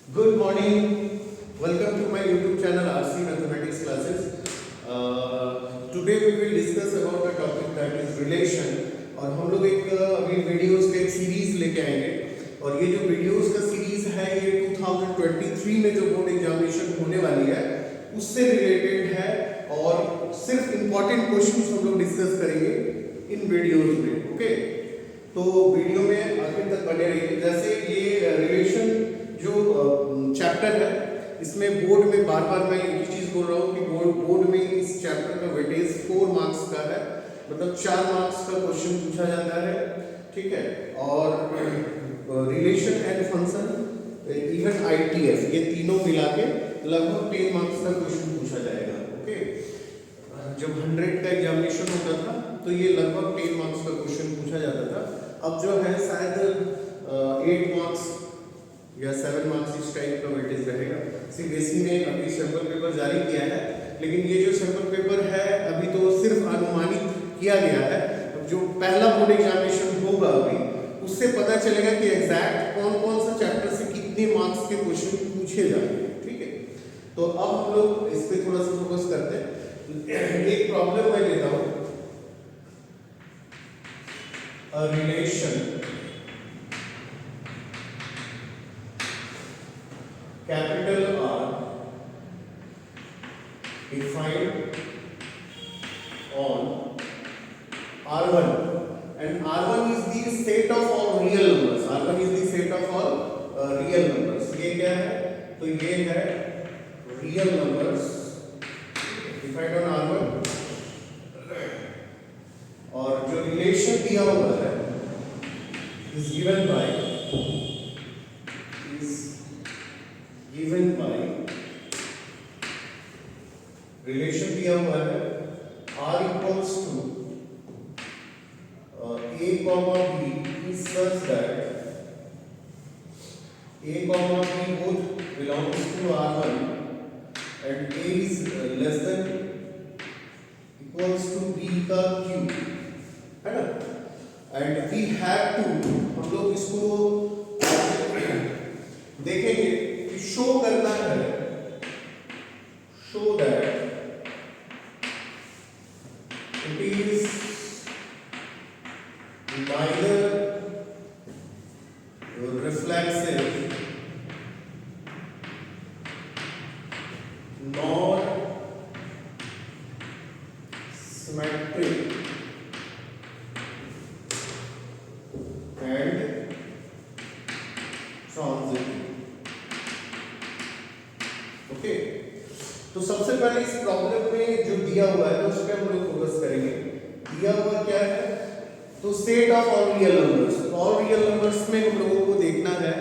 Good morning. Welcome to my YouTube channel RC Mathematics Classes. Today we will discuss about the topic that is relation. और हम लोग एक अभी videos का एक सीरीज लेके आएंगे और ये जो वीडियोस का सीरीज है ये 2023 में जो बोर्ड एग्जामिनेशन होने वाली है उससे रिलेटेड है और सिर्फ इम्पोर्टेंट क्वेश्चंस हम लोग डिस्कस करेंगे इन वीडियोस में। ओके, तो वीडियो में आखिर तक बने रहिए। जैसे ये रिलेशन जो चैप्टर है इसमें बोर्ड में बार बार मैं एक चीज बोल रहा हूँ कि बोर्ड में इस चैप्टर का वेटेज 4 मार्क्स का है, मतलब 4 मार्क्स का क्वेश्चन पूछा जाता है, ठीक है। और relation and function even ITF ये तीनों मिला के लगभग 10 मार्क्स का क्वेश्चन पूछा जाएगा। ओके, जब 100 का एग्जामिनेशन होता था तो ये लगभग 10 मार्क्स का क्वेश्चन पूछा जाता था। अब जो है शायद 8 मार्क्स या 7 मार्क्स इस टाइप का वेटेज रहेगा। CBSE ने अभी सैंपल पेपर जारी किया है, लेकिन ये जो सैंपल पेपर है अभी तो सिर्फ अनुमानित किया गया है। अब जो पहला बोर्ड एग्जामिनेशन होगा अभी उससे पता चलेगा कि एग्जैक्ट कौन कौन सा चैप्टर से कितने मार्क्स के क्वेश्चन पूछे जाएंगे, ठीक है। तो अब हम लोग इस पे थोड़ा सा फोकस करते हैं। एक प्रॉब्लम मैं लेता हूँ, relation capital R defined on R1 and R1 is the set of all real numbers. R1 is the set of all real numbers. ये क्या है? तो ये है real numbers defined on R1 और जो relation दिया हुआ है is given by रिलेशन दिया हुआ है R equals to A comma B is such that A comma B both belongs to R1 and A is less than equals to B का Q, है ना। and we have to हम लोग इसको देखेंगे कि शो करना है, show that it is neither reflexive nor symmetric and transitive। Okay, तो सबसे पहले इस प्रॉब्लम में जो दिया हुआ है उस पर हम लोग फोकस करेंगे। दिया हुआ क्या है? तो set of all real numbers. All real numbers में हम लोगों को देखना है,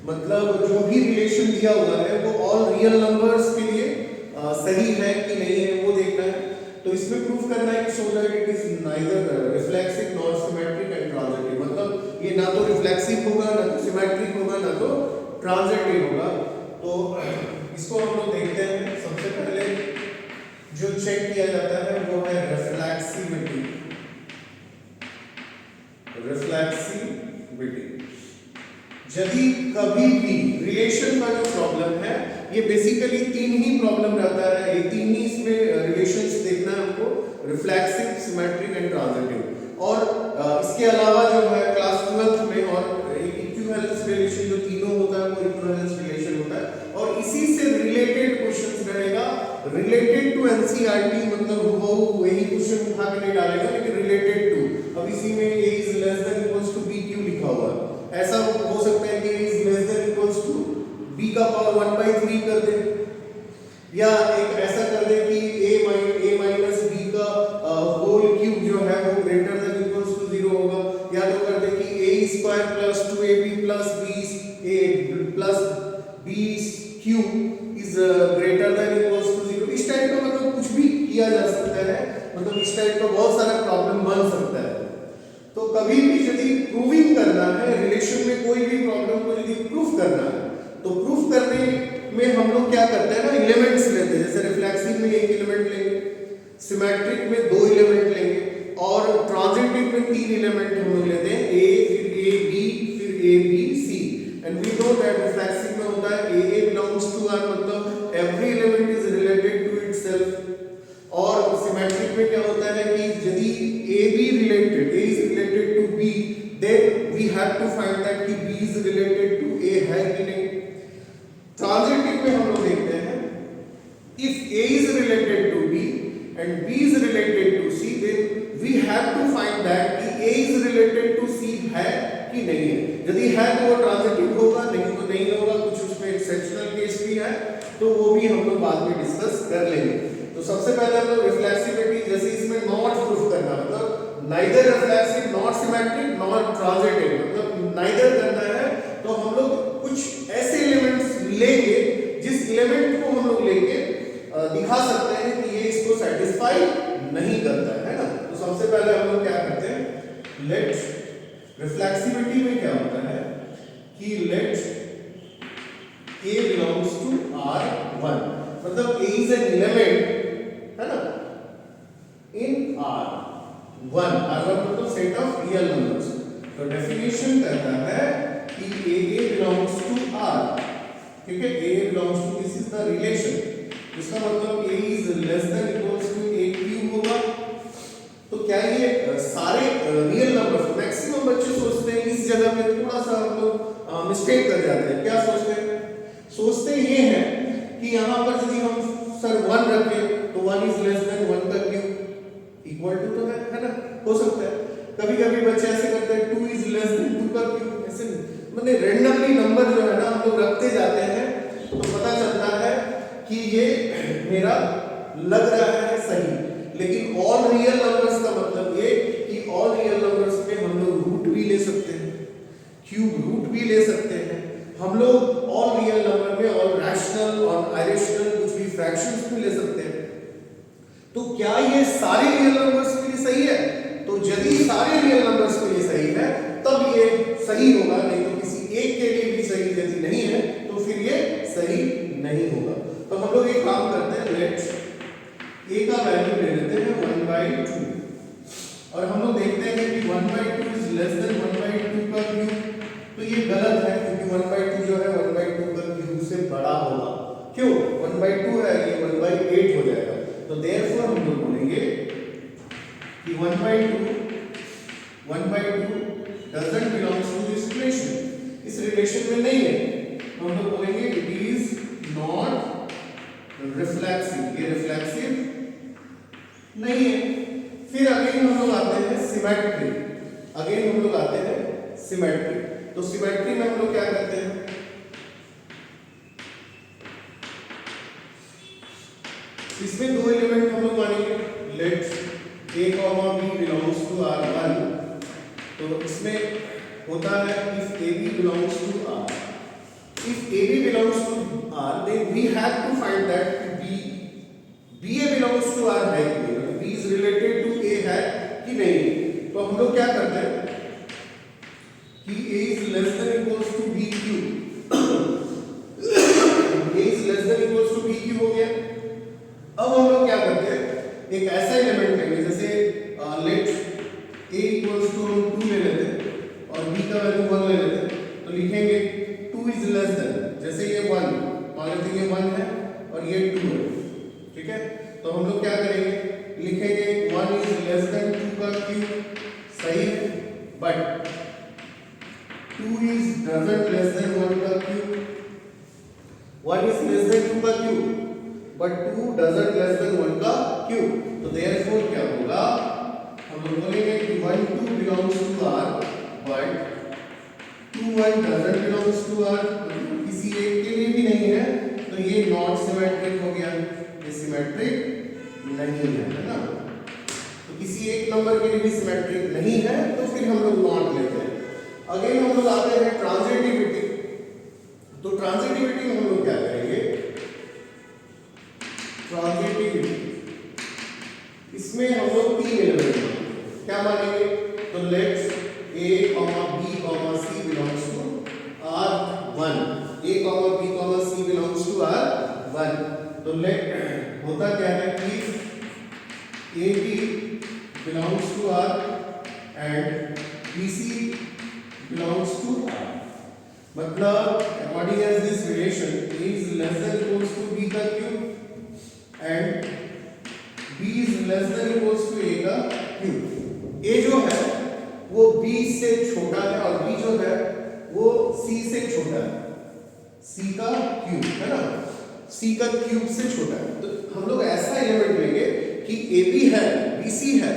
मतलब जो भी रिलेशन दिया हुआ है वो ऑल रियल नंबर्स के लिए सही है कि नहीं है वो देखना है। तो इसमें प्रूफ करना है कि so that it is neither reflexive nor symmetric and transitive, मतलब ये ना तो रिफ्लेक्सिव होगा ना तो सिमेट्रिक होगा ना तो ट्रांजिटिव होगा। तो इसको हम लोग देखते हैं। सबसे पहले जो चेक किया जाता है वो है रिफ्लेक्सिविटी। रिफ्लेक्सिविटी यदि कभी भी रिलेशन का जो प्रॉब्लम है ये बेसिकली 3 ही प्रॉब्लम रहता है, ये 3 ही इसमें रिलेशंस देखना है हमको, रिफ्लेक्सिव, सिमेट्रिक एंड ट्रांजिटिव। और इसके अलावा जो है क्लास 12th में और इक्विवेलेंस रिलेशन जो तीनों होता है वो इक्विवेलेंस रिलेशन होता है और इसी से रिलेटेड क्वेश्चंस रहेगा। रिलेटेड टू एनसीईआरटी, मतलब वो वही क्वेश्चन उठा के नहीं डालेगा लेकिन रिलेटेड टू। अब इसी में a is less than equals to b क्यों लिखा हुआ है? ऐसा हो सकता है कि a is less than equals to b का पावर 1/3 कर दे, या एक ऐसा कर दे कि a minus b का होल क्यूब जो है वो ग्रेटर देन इक्वल्स टू 0 होगा, या तो कर दे कि a square plus 2ab plus b cube is greater than equals to 0। इस टाइप का मतलब कुछ भी किया जा सकता है, मतलब इस टाइप का बहुत सारा प्रॉब्लम बन सकता है। तो कभी भी यदि प्रूविंग करना है रिलेशन में कोई भी प्रॉब्लम को यदि प्रूफ करना है तो प्रूफ करने में हम लोग क्या करते हैं ना, एलिमेंट्स लेते हैं। जैसे रिफ्लेक्सिव में 1 एलिमेंट लेंगे, सिमेट्रिक में 2 एलिमेंट लेंगे और ट्रांजिटिव में 3 एलिमेंट हम लोग लेते हैं, a फिर a b फिर a b c। And we know that reflexive में होता है ए बिलोंग्स टू आर, मतलब every element is related to itself. और सिमेट्रिक में क्या होता है कि यदि A is related to B, then we have to find that कि B is related to A है कि नहीं। ट्रांजिटिव में हम लोग देखते हैं if A is related to B and B is related to C, then we have to find that कि A is related to C है कि नहीं है। यदि है तो वो ट्रांजिटिव होगा, नहीं तो नहीं होगा। कुछ उसमें एक्सेप्शनल केस भी है, तो वो भी हम लोग बाद में डिस्कस कर लेंगे। तो सबसे पहले हम लोग रिफ्लेक्सिविटी, जैसे इसमें नॉट प्रूफ करना, मतलब neither reflexive not symmetric not transitive, मतलब नाइदर करना है। तो हम लोग कुछ ऐसे एलिमेंट्स लेंगे जिस एलिमेंट को हम लोग लेके दिखा सकते हैं कि ये इसको सेटिस्फाई नहीं करता है ना। तो सबसे पहले हम लोग क्या करते हैं, लेट रिफ्लेक्सिविटी में क्या होता है कि late A belongs to R1, मतलब A is an element है ना in R1 मतलब सेट ऑफ रियल नंबर्स। तो डेफिनेशन कहता है कि A belongs to R, ठीक है। A belongs to, this is the relation, इसका मतलब A is less than equals to A cube होगा। तो क्या ये सारे रियल नंबर्स, मैक्सिमम बच्चे सोचते हैं इस जगह पे थोड़ा सा हम लोग मिस्टेक कर जाते हैं। क्या सोचते ये हैं कि यहाँ पर यदि हम सर 1 रखें तो 1 इज लेस देन 1 का क्यूब इक्वल टू तो है ना, हो सकता है। कभी कभी बच्चे ऐसे करते हैं 2 इज लेस देन 2 का क्यूब, ऐसे मतलब रैंडमली नंबर जो है ना हम लोग रखते जाते हैं। तो पता चलता है कि ये मेरा लग रहा है सही, लेकिन ऑल रियल नंबर्स का मतलब ये कि ऑल रियल नंबर्स में हम लोग रूट भी ले सकते हैं, क्यूब रूट भी ले सकते हैं हम लोग। ऑल रियल नंबर में ऑल रैशनल और आयरेशनल कुछ भी फ्रैक्शंस भी ले सकते हैं। तो क्या ये सारे रियल नंबर्स के लिए सही है? तो यदि सारे रियल नंबर्स के लिए सही है तब ये सही होगा, नहीं तो किसी एक के लिए भी सही यदि नहीं है तो फिर ये सही नहीं होगा। तो हम लोग एक काम करते हैं, लेट a का वैल्यू ले लेते हैं 1/2 और हम लोग देखते हैं कि 1/2 इज लेस देन 1/2 का क्यूब। तो ये गलत है क्योंकि 1/2 जो है 1/2 का क्यूब से बड़ा होगा। क्यों? 1/2 है, ये 1/8 हो जाएगा। तो देयरफॉर हम लोग बोलेंगे कि 1/2 doesn't belongs to this relation, इस रिलेशन में नहीं है। तो हम लोग बोलेंगे इट इज नॉट रिफ्लेक्सिव, ये रिफ्लेक्सिव नहीं है। फिर अगेन हम लोग आते हैं सिमेट्री, अगेन हम लोग आते हैं सिमेट्री। तो सिमेट्री में हम लोग क्या करते हैं, इसमें दो एलिमेंट हम लोग मानेंगे, let a, b belongs to R1। तो इसमें होता है if AB belongs to R, if AB belongs to R then we have to find that BA belongs to R है कि नहीं, B is related to A है कि नहीं। तो हम लोग क्या करते हैं कि A is less than equals to B cube, A is less than equals to B cube हो गया। अब हम लोग क्या करते हैं, एक ऐसा एलिमेंट लेंगे जैसे लेट A equals to 2 ले लेते हैं और B का वैल्यू 1 ले लेते हैं। तो लिखेंगे 2 is less than, जैसे ये 1 मान लेते हैं, ये 1 है और ये 2 है, ठीक है। तो हम लोग क्या करेंगे, लिखेंगे 1 is less than 2 का क्यूब, सही है, but 2 is doesn't less than 1 का क्यूब। 1 is less than 2 का cube but 2 doesn't less than 1 का क्यूब। तो therefore क्या होगा, हम लोग बोलेंगे कि 1 2 belongs to R but 2 1 doesn't belongs to R, किसी एक के लिए भी नहीं है। तो ये नॉट सिमेट्रिक हो गया, ये सिमेट्रिक नहीं है ना। तो किसी एक नंबर के लिए भी सिमेट्रिक नहीं है तो फिर हम लोग नॉट लेते हैं। अगेन हम लोग आते हैं ट्रांजिटिविटी। तो ट्रांजिटिविटी में हम लोग क्या करेंगे, ट्रांजिटिविटी इसमें हम लोग 3 एलिमेंट क्या मानेंगे, तो let's A, B, C belongs to R1, A, B, C belongs to R1। तो लेट होता क्या है कि AB belongs to R and BC belongs to R। मतलब according as this relation a is less than equals to b का cube and b is less than equals to a का cube. a जो है वो b से छोटा है और b जो है वो c से छोटा है, c का क्यूब है ना, c का क्यूब से छोटा है। तो हम लोग ऐसा एलिमेंट लेंगे कि ab है bc है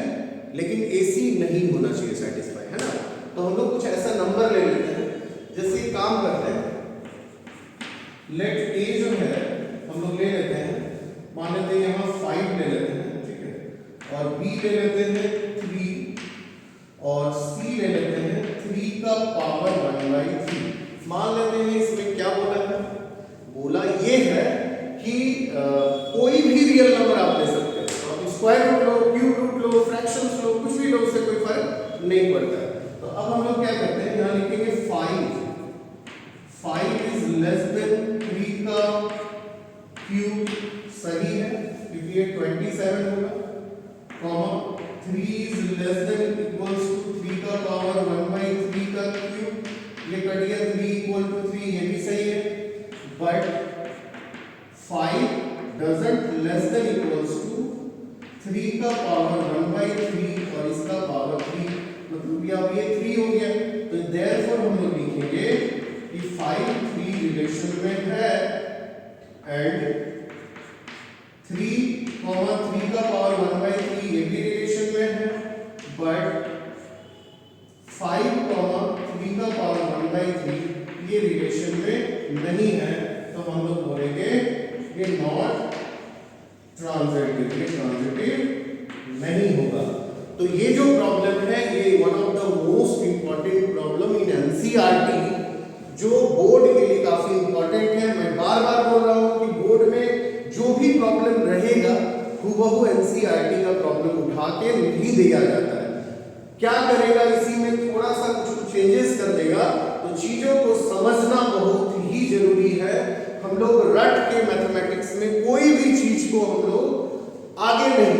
लेकिन ac नहीं होना चाहिए सेटिस्फाई, है ना। तो हम लोग कुछ ऐसा नंबर ले लेते हैं, जैसे काम करते हैं, लेट a जो है हम लोग ले लेते हैं, मान लेते हैं यहाँ 5 ले लेते हैं, ठीक है, और b ले लेते हैं 3 और c ले लेते हैं 3 का पावर 1/3। मान लेते हैं इसमें क्या बोला है, बोला ये है कि कोई भी रियल नंबर आप ले सकते हैं, आप स्क्वायर रूट लो, क्यूब रूट लो, फ्रैक्शंस लो, कुछ भी लो, उससे कोई फर्क नहीं पड़ता है। तो अब हम लोग क्या करते हैं, यहाँ लिखेंगे 5 इज लेस देन 3 का क्यूब, सही है क्योंकि ये 27 होगा, comma 3 is less than equals to 3 का पावर 1/3 का क्यूब, ये कट गया 3 इक्वल टू 3, ये भी सही है, but 5 doesn't less than equals to 3 का पावर 1/3 और इसका पावर 3, मतलब अब ये 3 हो गया। तो देयरफॉर हम लोग लिखेंगे कि 5 3 रिलेशन में है एंड 3 का पावर 1/3 ये भी रिलेशन में है, बट 5 3 का पावर 1/3 ये रिलेशन में नहीं है। तो हम लोग बोलेंगे ये नॉट ट्रांजिटिव, ये ट्रांजिटिव नहीं होगा। तो ये जो प्रॉब्लम है ये one of the most important problem in NCERT, जो बोर्ड के लिए काफी इंपॉर्टेंट है। मैं बार बार बोल रहा हूँ कि बोर्ड में जो भी प्रॉब्लम रहेगा हूबहू एनसीईआरटी का प्रॉब्लम उठा के नहीं दिया जाता है। क्या करेगा, इसी में थोड़ा सा कुछ चेंजेस कर देगा। तो चीजों को समझना बहुत ही जरूरी है। हम लोग रट के मैथमेटिक्स में कोई भी चीज को हम लोग आगे नहीं